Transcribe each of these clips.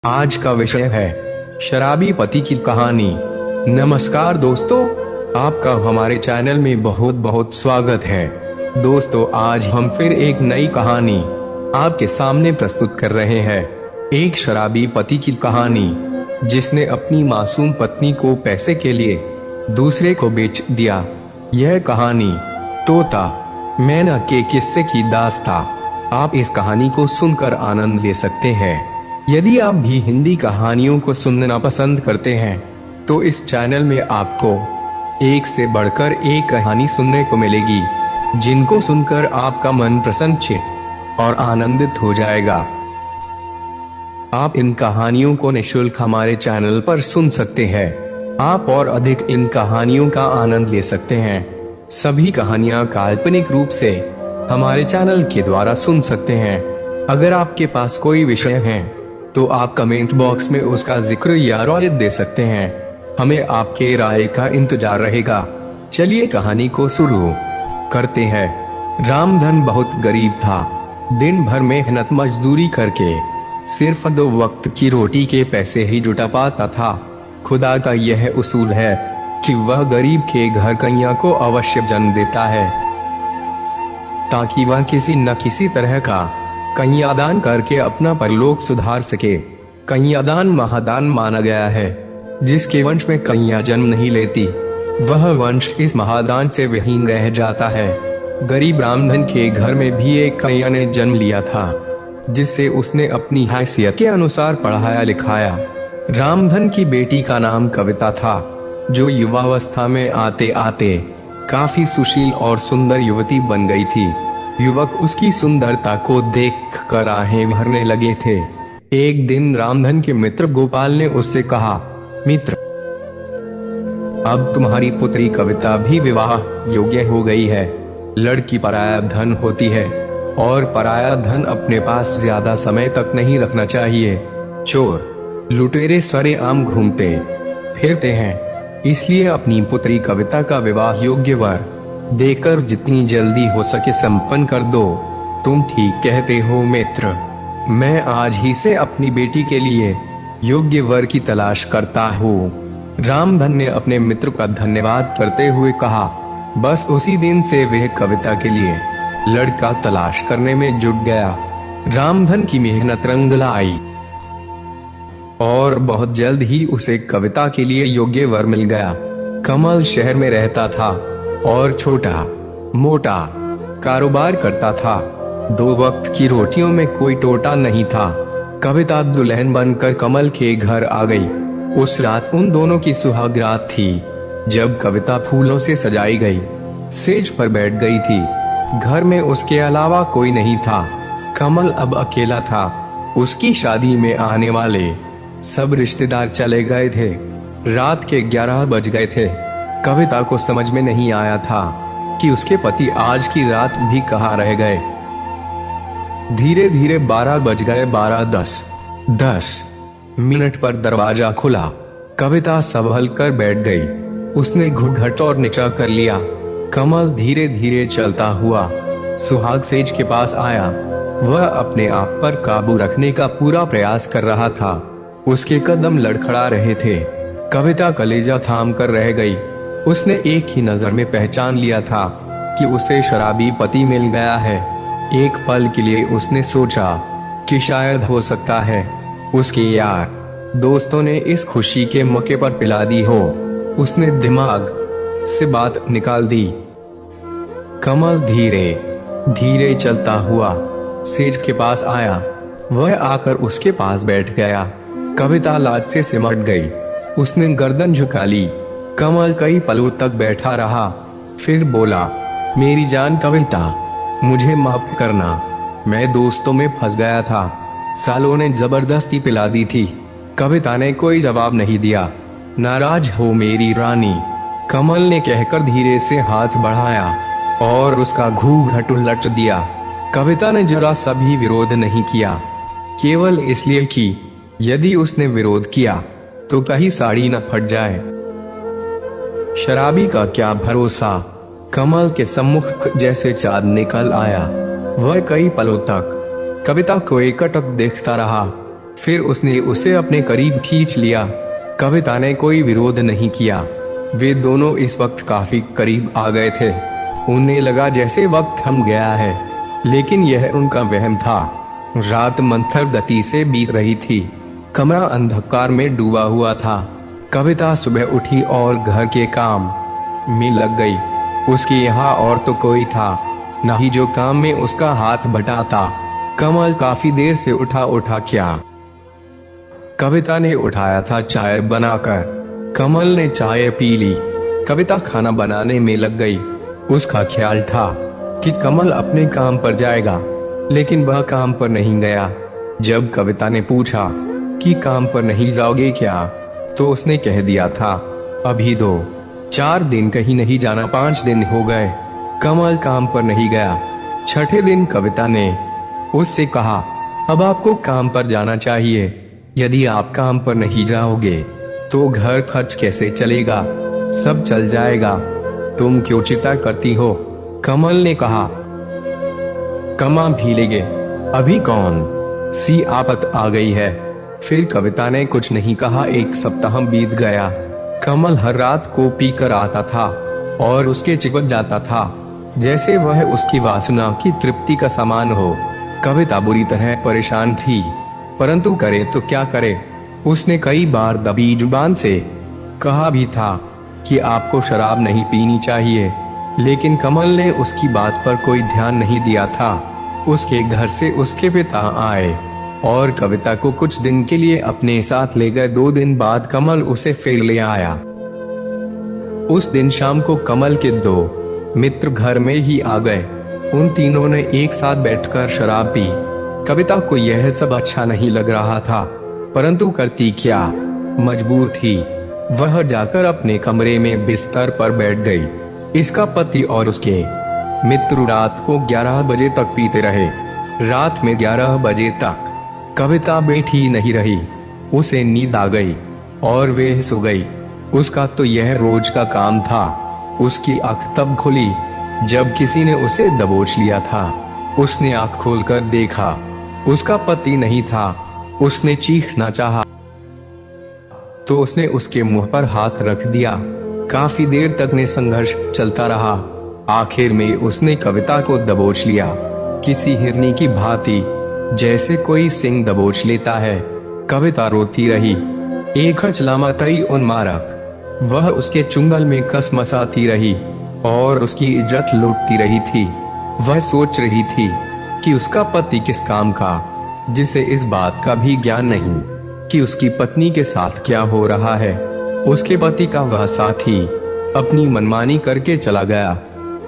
आज का विषय है शराबी पति की कहानी। नमस्कार दोस्तों, आपका हमारे चैनल में बहुत बहुत स्वागत है। दोस्तों, आज हम फिर एक नई कहानी आपके सामने प्रस्तुत कर रहे हैं। एक शराबी पति की कहानी जिसने अपनी मासूम पत्नी को पैसे के लिए दूसरे को बेच दिया। यह कहानी तोता मैना के किस्से की दास्तां। आप इस कहानी को सुनकर आनंद ले सकते हैं। यदि आप भी हिंदी कहानियों को सुनना पसंद करते हैं तो इस चैनल में आपको एक से बढ़कर एक कहानी सुनने को मिलेगी, जिनको सुनकर आपका मन प्रसन्नचित्त और आनंदित हो जाएगा। आप इन कहानियों को निःशुल्क हमारे चैनल पर सुन सकते हैं। आप और अधिक इन कहानियों का आनंद ले सकते हैं। सभी कहानियां काल्पनिक रूप से हमारे चैनल के द्वारा सुन सकते हैं। अगर आपके पास कोई विषय है तो आप कमेंट बॉक्स में उसका जिक्र या राय दे सकते हैं। हमें आपके राय का इंतजार रहेगा। चलिए कहानी को शुरू करते हैं। रामधन बहुत गरीब था। दिन भर मेहनत मजदूरी करके सिर्फ 2 वक्त की रोटी के पैसे ही जुटा पाता था। खुदा का यह उसूल है कि वह गरीब के घर कन्या को अवश्य जन्म देता है, ताकि वह किसी न किसी तरह का कन्यादान करके अपना परलोक सुधार सके। कन्यादान महादान माना गया है। जिसके वंश में कन्या जन्म नहीं लेती, वह वंश इस महादान से विहीन रह जाता है। गरीब रामधन के घर में भी एक कन्या ने जन्म लिया था, जिससे उसने अपनी हैसियत के अनुसार पढ़ाया लिखाया। रामधन की बेटी का नाम कविता था, जो युवावस्था में आते आते काफी सुशील और सुंदर युवती बन गई थी। युवक उसकी सुंदरता को देखकर आहें भरने लगे थे। एक दिन रामधन के मित्र गोपाल ने उससे कहा, मित्र, अब तुम्हारी पुत्री कविता भी विवाह योग्य हो गई है। लड़की पराया धन होती है और पराया धन अपने पास ज्यादा समय तक नहीं रखना चाहिए। चोर लुटेरे सरेआम घूमते फिरते हैं, इसलिए अपनी पुत्री कविता का विवाह योग्य वर देकर जितनी जल्दी हो सके संपन्न कर दो। तुम ठीक कहते हो मित्र, मैं आज ही से अपनी बेटी के लिए योग्य वर की तलाश करता हूँ। रामधन ने अपने मित्र का धन्यवाद करते हुए कहा। बस उसी दिन से वह कविता के लिए लड़का तलाश करने में जुट गया। रामधन की मेहनत रंग लाई और बहुत जल्द ही उसे कविता के लिए योग्य वर मिल गया। कमल शहर में रहता था और छोटा मोटा कारोबार करता था। 2 वक्त की रोटियों में कोई टोटा नहीं था। कविता दुल्हन बनकर कमल के घर आ गई। उस रात उन दोनों की सुहाग रात थी। जब कविता फूलों से सजाई गई, सेज पर बैठ गई थी। घर में उसके अलावा कोई नहीं था। कमल अब अकेला था। उसकी शादी में आने वाले सब रिश्तेदार चले गए थे। रात के 11 बज गए थे। कविता को समझ में नहीं आया था कि उसके पति आज की रात भी कहाँ रह गए। धीरे धीरे 12 बज गए। 10 मिनट पर दरवाजा खुला। कविता संभल कर बैठ गई। उसने घुटघट और नीचा कर लिया। कमल धीरे धीरे चलता हुआ सुहाग सेज के पास आया। वह अपने आप पर काबू रखने का पूरा प्रयास कर रहा था। उसके कदम लड़खड़ा रहे थे। कविता कलेजा थाम कर रह गई। उसने एक ही नजर में पहचान लिया था कि उसे शराबी पति मिल गया है। एक पल के लिए उसने सोचा कि शायद हो सकता है उसके यार दोस्तों ने इस खुशी के मौके पर पिला दी हो। उसने दिमाग से बात निकाल दी। कमल धीरे धीरे चलता हुआ सेज के पास आया। वह आकर उसके पास बैठ गया। कविता लाज से सिमट गई। उसने गर्दन झुका ली। कमल कई पलों तक बैठा रहा, फिर बोला, मेरी जान कविता, मुझे माफ करना। मैं दोस्तों में फंस गया था। सालों ने जबरदस्ती पिला दी थी। कविता ने कोई जवाब नहीं दिया। नाराज हो मेरी रानी, कमल ने कहकर धीरे से हाथ बढ़ाया और उसका घूंघट उलट दिया। कविता ने जरा सा भी विरोध नहीं किया, केवल इसलिए कि यदि उसने विरोध किया तो कहीं साड़ी न फट जाए। शराबी का क्या भरोसा। कमल के सम्मुख जैसे चाँद निकल आया। वह कई पलों तक कविता को एकटक देखता रहा। फिर उसने उसे अपने करीब खींच लिया। कविता ने कोई विरोध नहीं किया। वे दोनों इस वक्त काफी करीब आ गए थे। उन्हें लगा जैसे वक्त थम गया है, लेकिन यह उनका वहम था। रात मंथर गति से बीत रही थी। कमरा अंधकार में डूबा हुआ था। कविता सुबह उठी और घर के काम में लग गई। उसके यहाँ और तो कोई था न ही जो काम में उसका हाथ बटाता। कमल काफी देर से उठा क्या कविता ने उठाया था चाय बनाकर। कमल ने चाय पी ली। कविता खाना बनाने में लग गई। उसका ख्याल था कि कमल अपने काम पर जाएगा, लेकिन वह काम पर नहीं गया। जब कविता ने पूछा कि काम पर नहीं जाओगे क्या, तो उसने कह दिया था अभी 2-4 दिन कहीं नहीं जाना। 5 दिन हो गए कमल काम पर नहीं गया। छठे दिन कविता ने उससे कहा अब आपको काम पर जाना चाहिए। यदि आप काम पर नहीं जाओगे तो घर खर्च कैसे चलेगा? सब चल जाएगा। तुम क्यों चिंता करती हो? कमल ने कहा कमा भी लेंगे, अभी कौन सी आफत आ गई है। फिर कविता ने कुछ नहीं कहा। 1 सप्ताह बीत गया। कमल हर रात को पी कर आता था और उसके चिपक जाता था, जैसे वह उसकी वासना की तृप्ति का सामान हो। कविता बुरी तरह परेशान थी, परंतु करे तो क्या करे। उसने कई बार दबी जुबान से कहा भी था कि आपको शराब नहीं पीनी चाहिए, लेकिन कमल ने उसकी बात पर कोई ध्यान नहीं दिया था। उसके घर से उसके पिता आए और कविता को कुछ दिन के लिए अपने साथ ले गए। 2 दिन बाद कमल उसे फिर ले आया। उस दिन शाम को कमल के 2 मित्र घर में ही आ गए। उन तीनों ने एक साथ बैठकर शराब पी। कविता को यह सब अच्छा नहीं लग रहा था, परंतु करती क्या, मजबूर थी। वह जाकर अपने कमरे में बिस्तर पर बैठ गई। इसका पति और उसके मित्र रात को 11 बजे तक पीते रहे। रात में 11 बजे तक कविता बैठी नहीं रही। उसे नींद आ गई और वे सो गई। उसका तो यह रोज का काम था। उसकी आंख तब खुली जब किसी ने उसे दबोच लिया था। उसने आंख खोलकर देखा, उसका पति नहीं था। उसने चीखना चाहा तो उसने उसके मुंह पर हाथ रख दिया। काफी देर तक ने संघर्ष चलता रहा। आखिर में उसने कविता को दबोच लिया, किसी हिरनी की भांति, जैसे कोई सिंह दबोच लेता है। कविता रोती रही। एक हचलामतई उन्मारक वह उसके चुंगल में कसमसाती रही और उसकी इज्जत लूटती रही थी। वह सोच रही थी कि उसका पति किस काम का, जिसे इस बात का भी ज्ञान नहीं कि उसकी पत्नी के साथ क्या हो रहा है। उसके पति का वह साथी अपनी मनमानी करके चला गया।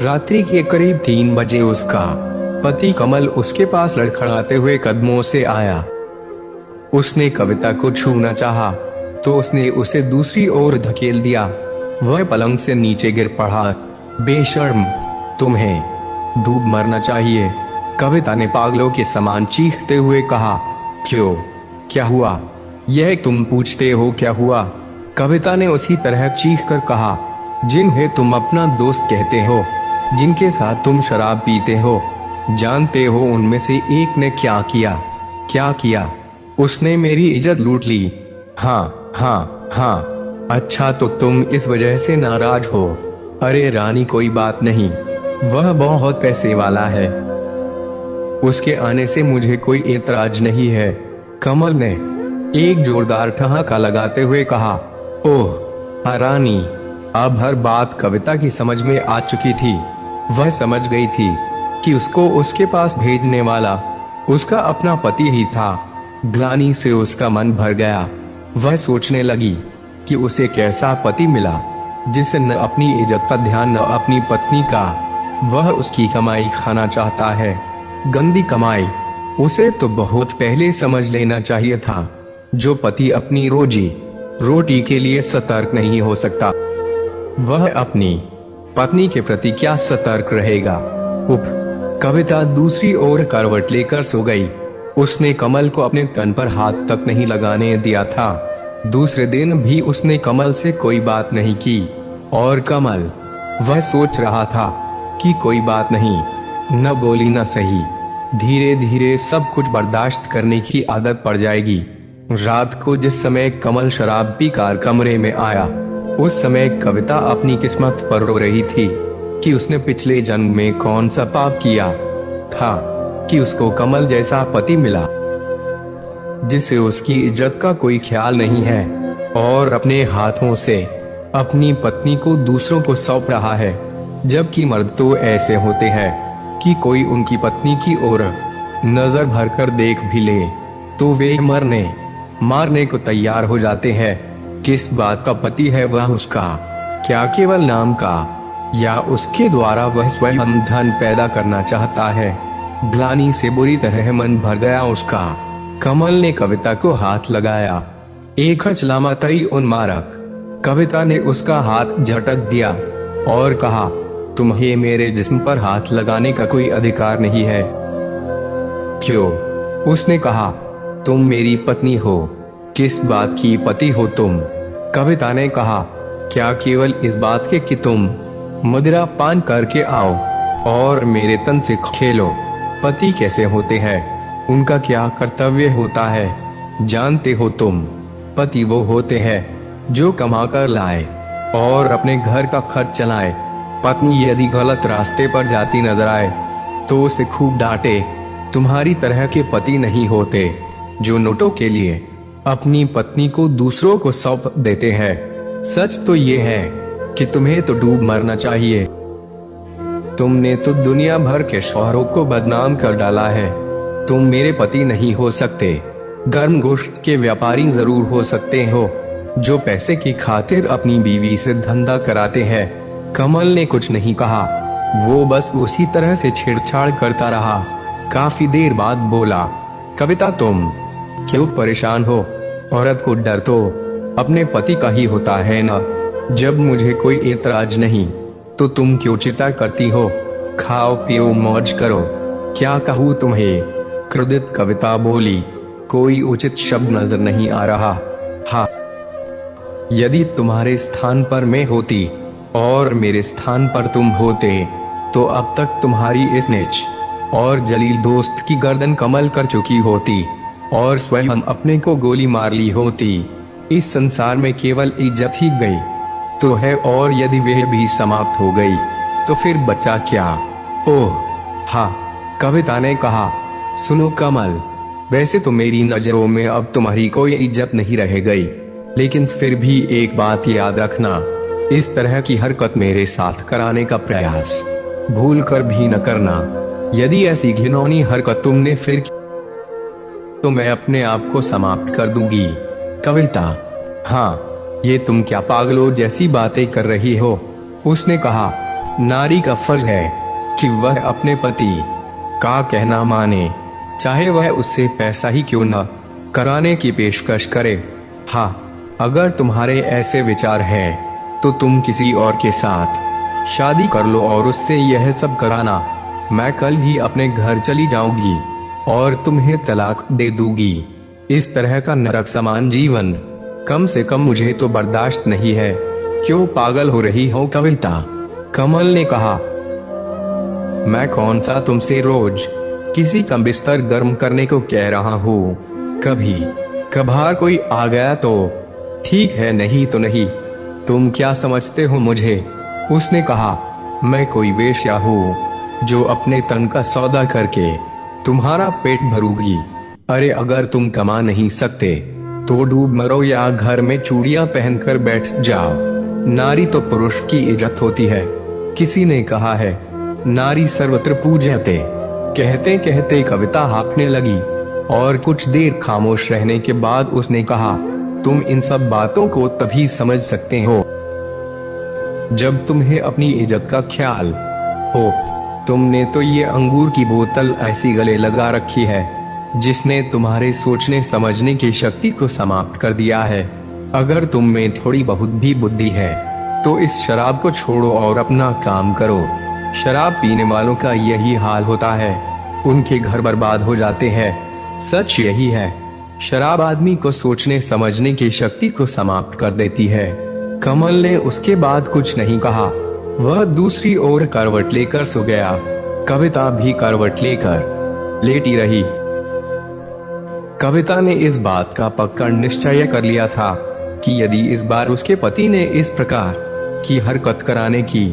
रात्रि के करीब 3 बजे उसका पति कमल उसके पास लड़खड़ाते हुए कदमों से आया। उसने कविता को छूना चाहा तो उसने उसे दूसरी ओर धकेल दिया। वह पलंग से नीचे गिर पड़ा। बेशर्म, तुम्हें डूब मरना चाहिए, कविता ने पागलों के समान चीखते हुए कहा। क्यों, क्या हुआ? यह तुम पूछते हो क्या हुआ? कविता ने उसी तरह चीख कर कहा, जिन्हें तुम अपना दोस्त कहते हो, जिनके साथ तुम शराब पीते हो, जानते हो उनमें से एक ने क्या किया? क्या किया? उसने मेरी इज्जत लूट ली। हाँ हाँ हाँ, अच्छा तो तुम इस वजह से नाराज हो? अरे रानी, कोई बात नहीं, वह बहुत पैसे वाला है, उसके आने से मुझे कोई एतराज नहीं है। कमल ने एक जोरदार ठहाका लगाते हुए कहा। ओह रानी, अब हर बात कविता की समझ में आ चुकी थी। वह समझ गई थी कि उसको उसके पास भेजने वाला उसका अपना पति ही था। ग्लानि से उसका मन भर गया। वह सोचने लगी कि उसे कैसा पति मिला जिसे न अपनी इज्जत का ध्यान न अपनी पत्नी का। वह उसकी कमाई खाना चाहता है, गंदी कमाई। उसे तो बहुत पहले समझ लेना चाहिए था। जो पति अपनी रोजी रोटी के लिए सतर्क नहीं हो सकता, वह अपनी पत्नी के प्रति क्या सतर्क रहेगा। उप, कविता दूसरी ओर करवट लेकर सो गई। उसने कमल को अपने तन पर हाथ तक नहीं लगाने दिया था। दूसरे दिन भी उसने कमल से कोई बात नहीं की। और कमल, वह सोच रहा था कि कोई बात नहीं, न बोली न सही, धीरे धीरे सब कुछ बर्दाश्त करने की आदत पड़ जाएगी। रात को जिस समय कमल शराब पीकर कमरे में आया, उस समय कविता अपनी किस्मत पर रो रही थी कि उसने पिछले जन्म में कौन सा पाप किया था कि उसको कमल जैसा पति मिला, जिसे उसकी इज्जत का कोई ख्याल नहीं है और अपने हाथों से अपनी पत्नी को दूसरों को सौंप रहा है। जबकि मर्द तो ऐसे होते हैं कि कोई उनकी पत्नी की ओर नजर भरकर देख भी ले तो वे मारने को तैयार हो जाते हैं। किस बात का पति है वह उसका? क्या केवल नाम का, या उसके द्वारा वह स्वयं धन पैदा करना चाहता है? ग्लानि से बुरी तरह मन भर गया उसका। कमल ने कविता को हाथ लगाया। एक हचलामतई उन्मारक कविता ने उसका हाथ झटक दिया और कहा, तुम्हें मेरे जिस्म पर हाथ लगाने का कोई अधिकार नहीं है। क्यों? उसने कहा, तुम मेरी पत्नी हो। किस बात की पति हो तुम? कविता ने कहा, क्या केवल इस बात के कि तुम मदिरा पान करके आओ और मेरे तन से खेलो? पति कैसे होते हैं, उनका क्या कर्तव्य होता है जानते हो तुम? पति वो होते हैं जो कमा कर लाए और अपने घर का खर्च चलाए। पत्नी यदि गलत रास्ते पर जाती नजर आए तो उसे खूब डांटे। तुम्हारी तरह के पति नहीं होते जो नोटों के लिए अपनी पत्नी को दूसरों को सौंप देते हैं। सच तो ये है कि तुम्हें तो डूब मरना चाहिए। तुमने तो दुनिया भर के शौहरों को बदनाम कर डाला है। तुम मेरे पति नहीं हो सकते। गर्म गोश्त के व्यापारी जरूर हो सकते हो जो पैसे की खातिर अपनी बीवी से धंधा कराते हैं। कमल ने कुछ नहीं कहा, वो बस उसी तरह से छेड़छाड़ करता रहा। काफी देर बाद बोला, कविता तुम क्यों परेशान हो? औरत को डर तो अपने पति का ही होता है ना। जब मुझे कोई एतराज नहीं तो तुम क्यों चिंता करती हो? खाओ पियो मौज करो। क्या कहूँ तुम्हें? क्रोधित कविता बोली, कोई उचित शब्द नजर नहीं आ रहा। हाँ, यदि तुम्हारे स्थान पर मैं होती और मेरे स्थान पर तुम होते तो अब तक तुम्हारी इस नीच और जलील दोस्त की गर्दन कमल कर चुकी होती और स्वयं अपने को गोली मार ली होती। इस संसार में केवल इज्जत ही गई तो है, और यदि वह भी समाप्त हो गई तो फिर बचा क्या? ओह हाँ, कविता ने कहा, सुनो कमल, वैसे तो मेरी नजरों में अब तुम्हारी कोई इज्जत नहीं रह गई, लेकिन फिर भी एक बात याद रखना, इस तरह की हरकत मेरे साथ कराने का प्रयास भूल कर भी न करना। यदि ऐसी घिनौनी हरकत तुमने फिर की तो मैं अपने आप को समाप्त कर दूंगी। कविता, हाँ, ये तुम क्या पागलों जैसी बातें कर रही हो? उसने कहा, नारी का फर्ज है कि वह अपने पति का कहना माने, चाहे वह उससे पैसा ही क्यों न कराने की पेशकश करे। हाँ, अगर तुम्हारे ऐसे विचार हैं तो तुम किसी और के साथ शादी कर लो और उससे यह सब कराना। मैं कल ही अपने घर चली जाऊंगी और तुम्हें तलाक दे दूंगी। इस तरह का नरक समान जीवन कम से कम मुझे तो बर्दाश्त नहीं है। क्यों पागल हो रही हो कविता? कमल ने कहा, मैं कौन सा तुमसे रोज किसी का बिस्तर गर्म करने को कह रहा हूँ। कभी कभार कोई आ गया तो ठीक है, नहीं तो नहीं। तुम क्या समझते हो मुझे? उसने कहा, मैं कोई वेश्या हूँ जो अपने तन का सौदा करके तुम्हारा पेट भरूंगी। अरे अगर तुम कमा नहीं सकते तो डूब मरो या घर में चूड़ियां पहनकर बैठ जाओ। नारी तो पुरुष की इज्जत होती है। किसी ने कहा है, नारी सर्वत्र पूज्यते। कहते कहते कविता हाँफने लगी और कुछ देर खामोश रहने के बाद उसने कहा, तुम इन सब बातों को तभी समझ सकते हो जब तुम्हें अपनी इज्जत का ख्याल हो। तुमने तो ये अंगूर की बोतल ऐसी गले लगा रखी है जिसने तुम्हारे सोचने समझने की शक्ति को समाप्त कर दिया है। अगर तुम में थोड़ी बहुत भी बुद्धि है तो इस शराब को छोड़ो और अपना काम करो। शराब पीने वालों का यही हाल होता है, उनके घर बर्बाद हो जाते हैं। सच यही है, शराब आदमी को सोचने समझने की शक्ति को समाप्त कर देती है। कमल ने उसके बाद कुछ नहीं कहा। वह दूसरी ओर करवट लेकर सो गया। कविता भी करवट लेकर लेटी रही। कविता ने इस बात का पक्का निश्चय कर लिया था कि यदि इस बार उसके पति ने इस प्रकार की हरकत कराने की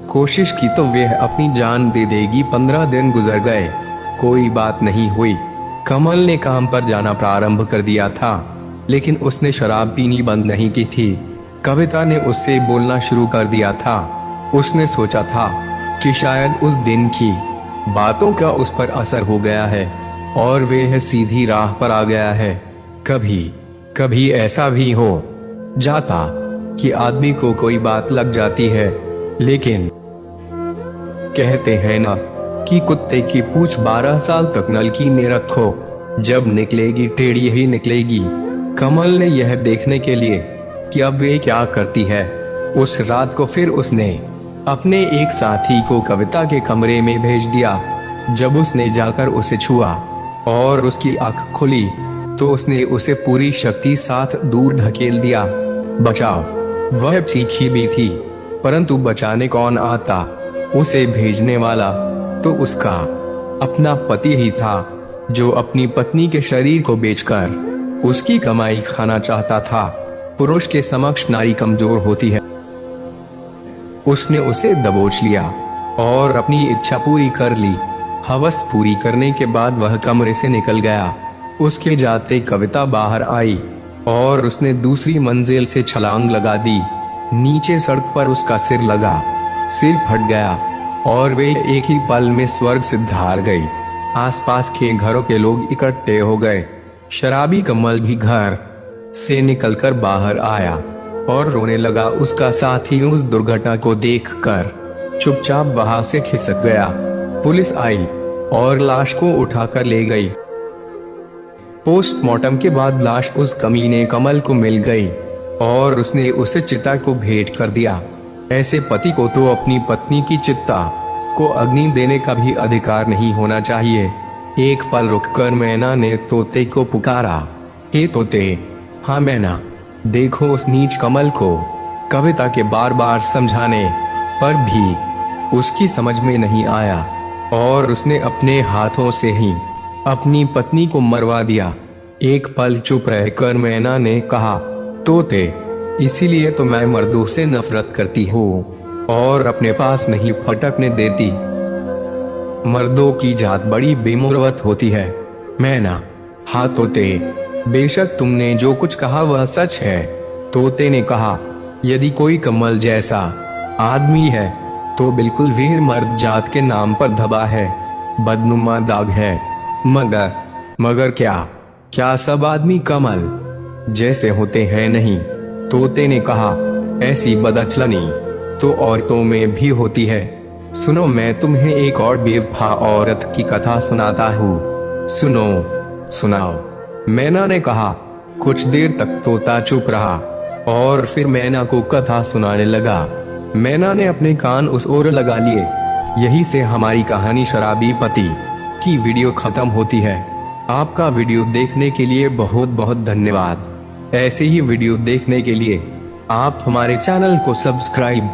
कोशिश की तो वह अपनी जान दे देगी। 15 दिन गुजर गए, कोई बात नहीं हुई। कमल ने काम पर जाना प्रारंभ कर दिया था, लेकिन उसने शराब पीनी बंद नहीं की थी। कविता ने उससे बोलना शुरू कर दिया था। उसने सोचा था कि शायद उस दिन की बातों का उस पर असर हो गया है और वह सीधी राह पर आ गया है। कभी कभी ऐसा भी हो जाता कि आदमी को कोई बात लग जाती है, लेकिन कहते हैं ना कि कुत्ते की पूंछ 12 साल तक नलकी में रखो, जब निकलेगी टेढ़ी ही निकलेगी। कमल ने यह देखने के लिए कि अब वे क्या करती है, उस रात को फिर उसने अपने एक साथी को कविता के कमरे में भेज दिया। जब उसने जाकर उसे छुआ और उसकी आंख खुली तो उसने उसे पूरी शक्ति साथ दूर ढकेल दिया। बचाओ! वह चीखी भी थी, परंतु बचाने कौन आता? उसे भेजने वाला तो उसका अपना पति ही था, जो अपनी पत्नी के शरीर को बेचकर उसकी कमाई खाना चाहता था। पुरुष के समक्ष नारी कमजोर होती है। उसने उसे दबोच लिया और अपनी इच्छा पूरी कर ली। हवस पूरी करने के बाद वह कमरे से निकल गया। उसके जाते कविता बाहर आई और उसने दूसरी मंजिल से छलांग लगा दी। नीचे सड़क पर उसका सिर लगा, सिर फट गया और वे एक ही पल में स्वर्ग से धार गई। आसपास के घरों के लोग इकट्ठे हो गए। शराबी कमल भी घर से निकलकर बाहर आया और रोने लगा। उसका साथी उस दुर्घटना को देखकर चुपचाप वहां से खिसक गया। पुलिस आई और लाश को उठाकर ले गई। पोस्टमार्टम के बाद लाश उस कमीने कमल को मिल गई और उसने उसे चिता को भेंट कर दिया। ऐसे पति को तो अपनी पत्नी की चिता को अग्नि देने का भी अधिकार नहीं होना चाहिए। एक पल रुककर मैना ने तोते को पुकारा, हे तोते, हाँ मैना, देखो उस नीच कमल को। कविता के बार बार समझाने पर भी उसकी समझ में नहीं आया और उसने अपने हाथों से ही अपनी पत्नी को मरवा दिया। एक पल चुप रहकर मैना ने कहा, तोते, इसीलिए तो मैं मर्दों से नफरत करती हूँ और अपने पास नहीं फटकने देती। मर्दों की जात बड़ी बेमुरवत होती है। मैना, हाँ तोते, बेशक तुमने जो कुछ कहा वह सच है। तोते ने कहा, यदि कोई कमल जैसा आदमी है तो बिल्कुल वीर मर्द जात के नाम पर धबा है, बदनुमा दाग है। मगर क्या सब आदमी कमल जैसे होते हैं? नहीं। तोते ने कहा, ऐसी बदअचलनी तो औरतों में भी होती है। सुनो, मैं तुम्हें एक और बेवफा औरत की कथा सुनाता हूँ। सुनाओ। मैना ने कहा। कुछ देर तक तोता चुप रहा और फिर मैना को कथा सुनाने लगा। मैना ने अपने कान उस ओर लगा लिए। यही से हमारी कहानी शराबी पति की वीडियो खत्म होती है। आपका वीडियो देखने के लिए बहुत बहुत धन्यवाद। ऐसे ही वीडियो देखने के लिए आप हमारे चैनल को सब्सक्राइब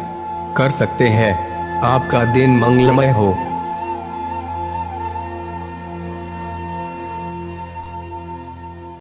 कर सकते हैं। आपका दिन मंगलमय हो।